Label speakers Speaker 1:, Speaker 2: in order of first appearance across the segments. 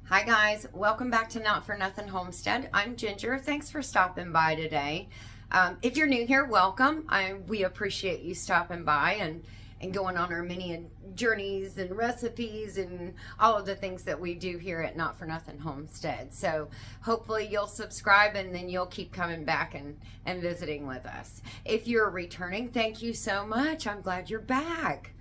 Speaker 1: Hi guys, welcome back to Not For Nothing Homestead. I'm Ginger. Thanks for stopping by today. If you're new here, welcome. We appreciate you stopping by and going on our many journeys and recipes and all of the things that we do here at Not For Nothing Homestead. So hopefully you'll subscribe and then you'll keep coming back and visiting with us. If you're returning, thank you so much. I'm glad you're back.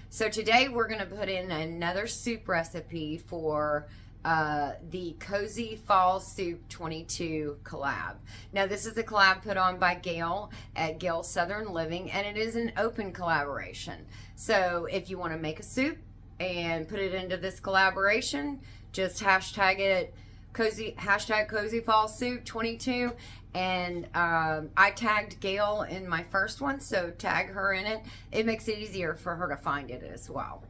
Speaker 1: So today we're going to put in another soup recipe for the Cozy Fall Soup 22 collab. Now this is a collab put on by Gail at Gail Southern Living, and it is an open collaboration. So if you want to make a soup and put it into this collaboration, just hashtag it Cozy Fall Soup 22. And I tagged Gail in my first one, so tag her in it. It makes it easier for her to find it as well.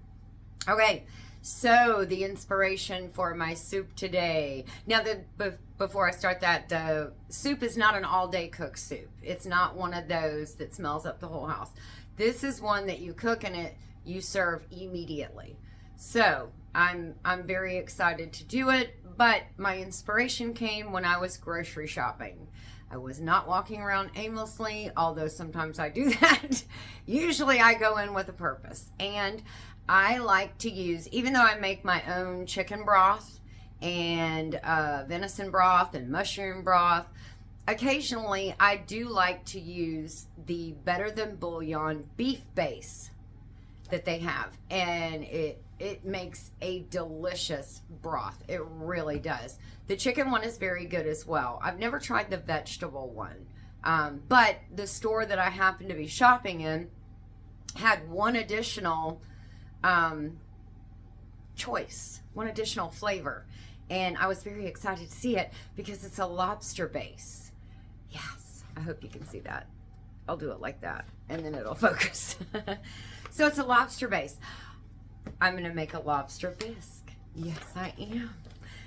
Speaker 1: Okay. So the inspiration for my soup today. Now, before I start that, the soup is not an all-day cook soup. It's not one of those that smells up the whole house. This is one that you cook and you serve immediately. So I'm very excited to do it, but my inspiration came when I was grocery shopping. I was not walking around aimlessly, although sometimes I do that. Usually I go in with a purpose, and I like to use, even though I make my own chicken broth and venison broth and mushroom broth, occasionally I do like to use the Better Than Bullion beef base that they have, and it makes a delicious broth. It really does. The chicken one is very good as well. I've never tried the vegetable one, but the store that I happened to be shopping in had one additional choice, one additional flavor, and I was very excited to see it because it's a lobster base. Yes, I hope you can see that. I'll do it like that and then it'll focus. So it's a lobster base. I'm gonna make a lobster bisque. Yes, I am.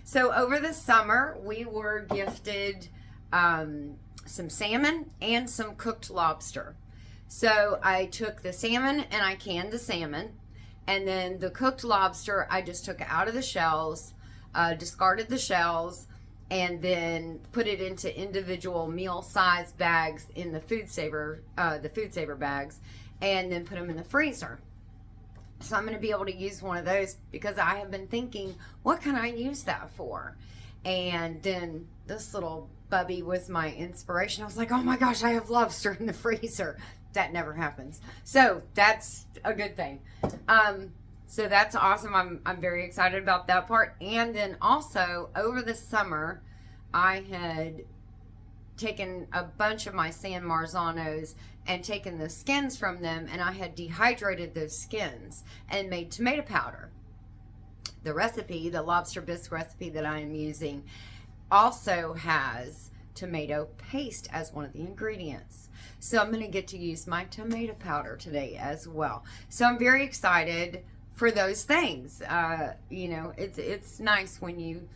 Speaker 1: So over the summer we were gifted some salmon and some cooked lobster. So I took the salmon and I canned the salmon. And then the cooked lobster, I just took out of the shells, discarded the shells, and then put it into individual meal-sized bags in the food saver bags, and then put them in the freezer. So I'm going to be able to use one of those because I have been thinking, what can I use that for? And then this little bubby was my inspiration. I was like, oh my gosh, I have lobster in the freezer. That never happens. So that's a good thing. So that's awesome. I'm very excited about that part. And then also over the summer, I had taken a bunch of my San Marzanos and taken the skins from them, and I had dehydrated those skins and made tomato powder. The recipe, the Lobster Bisque recipe that I am using, also has tomato paste as one of the ingredients. So I'm going to get to use my tomato powder today as well. So I'm very excited for those things. You know, it's nice when you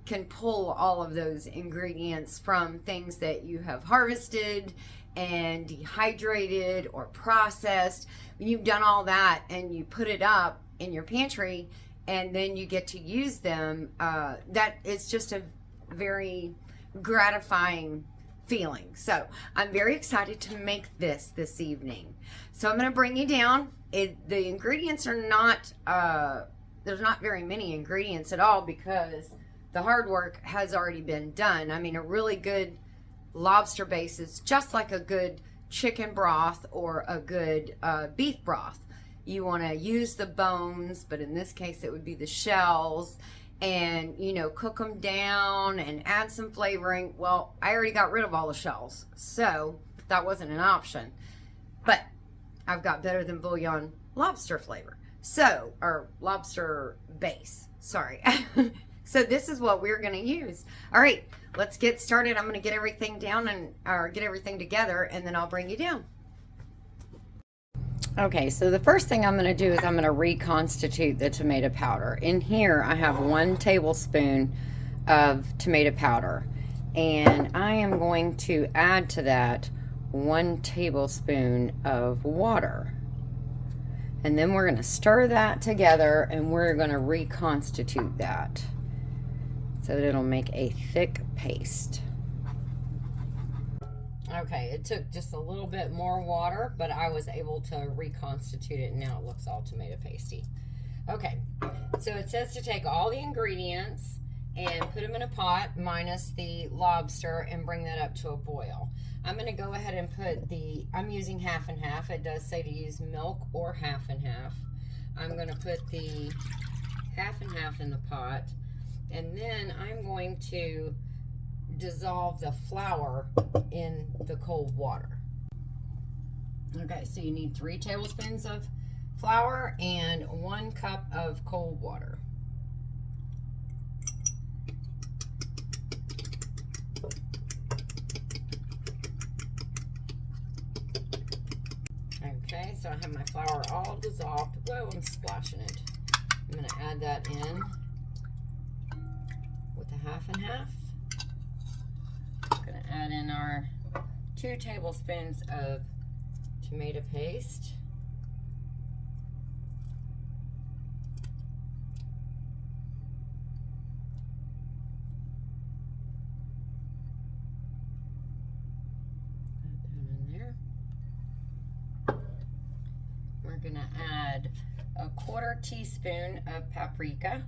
Speaker 1: can pull all of those ingredients from things that you have harvested and dehydrated or processed. When you've done all that and you put it up in your pantry and then you get to use them, that is just a very gratifying feeling. So I'm very excited to make this evening. So I'm going to bring you down. The ingredients are not, there's not very many ingredients at all because the hard work has already been done. I mean, a really good lobster base is just like a good chicken broth or a good beef broth. You want to use the bones, but in this case it would be the shells, and you know, cook them down and add some flavoring. Well, I already got rid of all the shells, so that wasn't an option, but I've got Better Than Bullion lobster flavor, so, or lobster base, sorry. So this is what we're going to use. All right, let's get started. I'm going to get everything down or get everything together, and then I'll bring you down. Okay, so the first thing I'm going to do is I'm going to reconstitute the tomato powder. In here I have 1 tablespoon of tomato powder, and I am going to add to that 1 tablespoon of water. And then we're going to stir that together and we're going to reconstitute that. so that it'll make a thick paste. Okay, it took just a little bit more water, but I was able to reconstitute it, and now it looks all tomato pasty. Okay, so it says to take all the ingredients and put them in a pot minus the lobster and bring that up to a boil. I'm going to go ahead and put I'm using half and half. It does say to use milk or half and half. I'm going to put the half and half in the pot, and then I'm going to dissolve the flour in the cold water. Okay, so you need 3 tablespoons of flour and 1 cup of cold water. Okay, so I have my flour all dissolved. Whoa, I'm splashing it. I'm going to add that in with the half and half. I'm going to add in our 2 tablespoons of tomato paste. We're going to add a 1/4 teaspoon of paprika.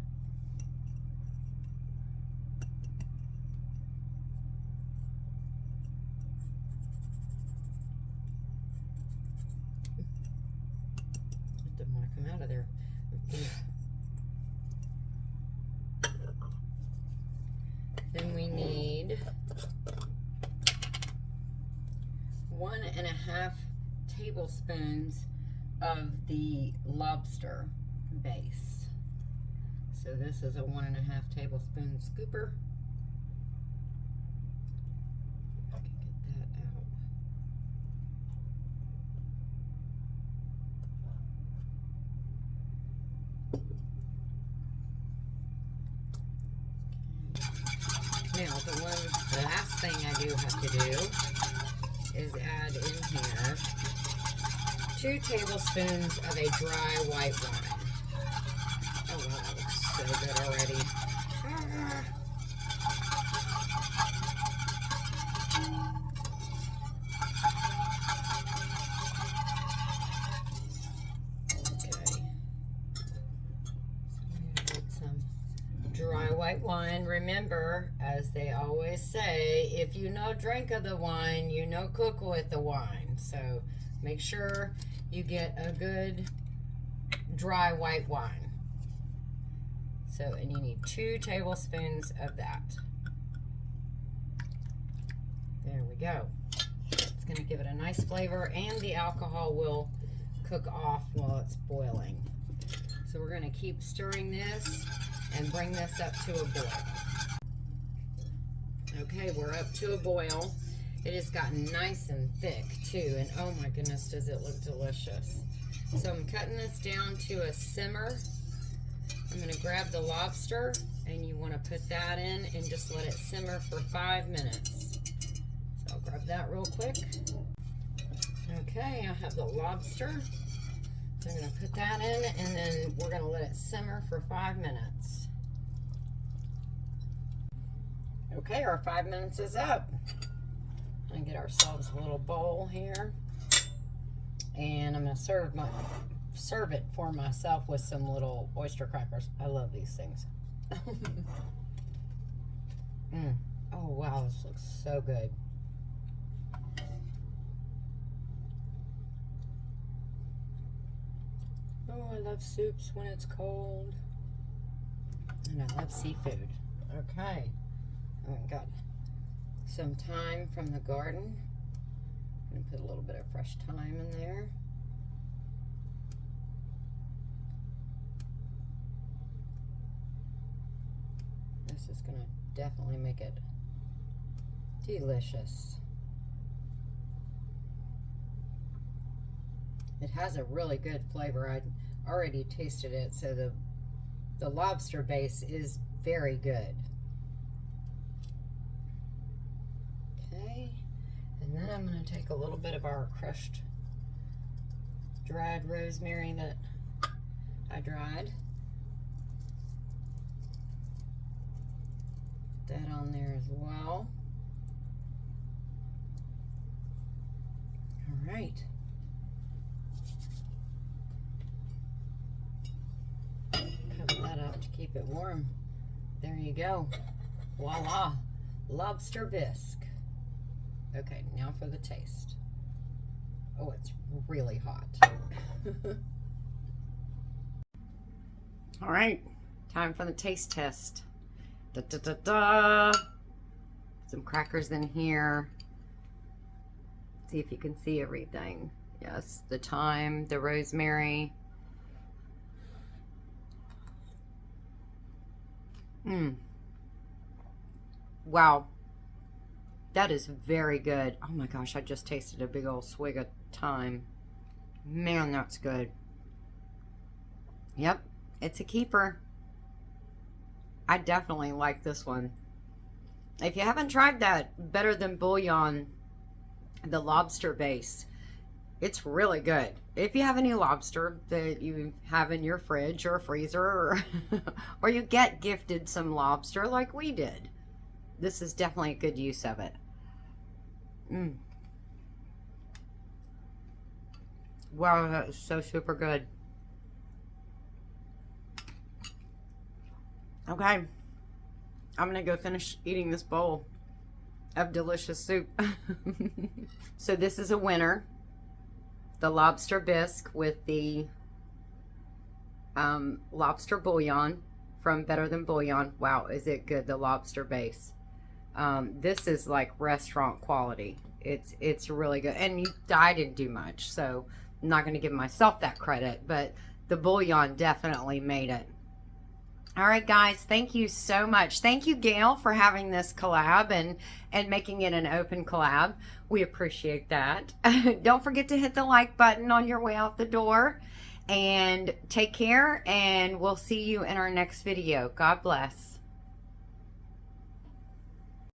Speaker 1: It didn't want to come out of there. Then we need 1.5 tablespoons of the lobster base. So this is a 1.5 tablespoon scooper. If I can get that out. Okay. Now the last thing I do have to do is add in here 2 tablespoons of a dry white wine. Oh wow, that looks so good already. Okay. So I'm going to put some dry white wine. Remember, as they always say, if you no drink of the wine, you no cook with the wine. So make sure you get a good dry white wine. So, and you need 2 tablespoons of that. There we go. It's going to give it a nice flavor, and the alcohol will cook off while it's boiling. So we're going to keep stirring this and bring this up to a boil. Okay, we're up to a boil. It has gotten nice and thick too, and oh my goodness, does it look delicious. So I'm cutting this down to a simmer. I'm going to grab the lobster, and you want to put that in and just let it simmer for 5 minutes. So I'll grab that real quick. Okay, I have the lobster. So I'm going to put that in, and then we're going to let it simmer for 5 minutes. Okay, our 5 minutes is up. And get ourselves a little bowl here, and I'm going to serve it for myself with some little oyster crackers. I love these things. Oh wow, this looks so good. Oh, I love soups when it's cold, and I love seafood. Okay, oh my god. Some thyme from the garden. I'm going to put a little bit of fresh thyme in there. This is going to definitely make it delicious. It has a really good flavor. I'd already tasted it, so the lobster base is very good. And then I'm going to take a little bit of our crushed dried rosemary that I dried. that on there as well. All right. Cover that up to keep it warm. There you go. Voila. Lobster bisque. Okay, now for the taste. Oh, it's really hot. All right, time for the taste test. Da, da, da, da. Some crackers in here. See if you can see everything. Yes, the thyme, the rosemary. Wow. That is very good. Oh my gosh, I just tasted a big old swig of thyme. Man, that's good. Yep, it's a keeper. I definitely like this one. If you haven't tried that Better Than Bullion, the lobster base, it's really good. If you have any lobster that you have in your fridge or freezer, or you get gifted some lobster like we did, this is definitely a good use of it. Wow, that is so super good. Okay, I'm gonna go finish eating this bowl of delicious soup. So this is a winner. The Lobster Bisque with the lobster bouillon from Better Than Bullion. Wow, is it good, the lobster base. This is like restaurant quality. It's really good. And I didn't do much, so I'm not going to give myself that credit, but the bouillon definitely made it. All right, guys, thank you so much. Thank you, Gail, for having this collab and making it an open collab. We appreciate that. Don't forget to hit the like button on your way out the door. And take care, and we'll see you in our next video. God bless.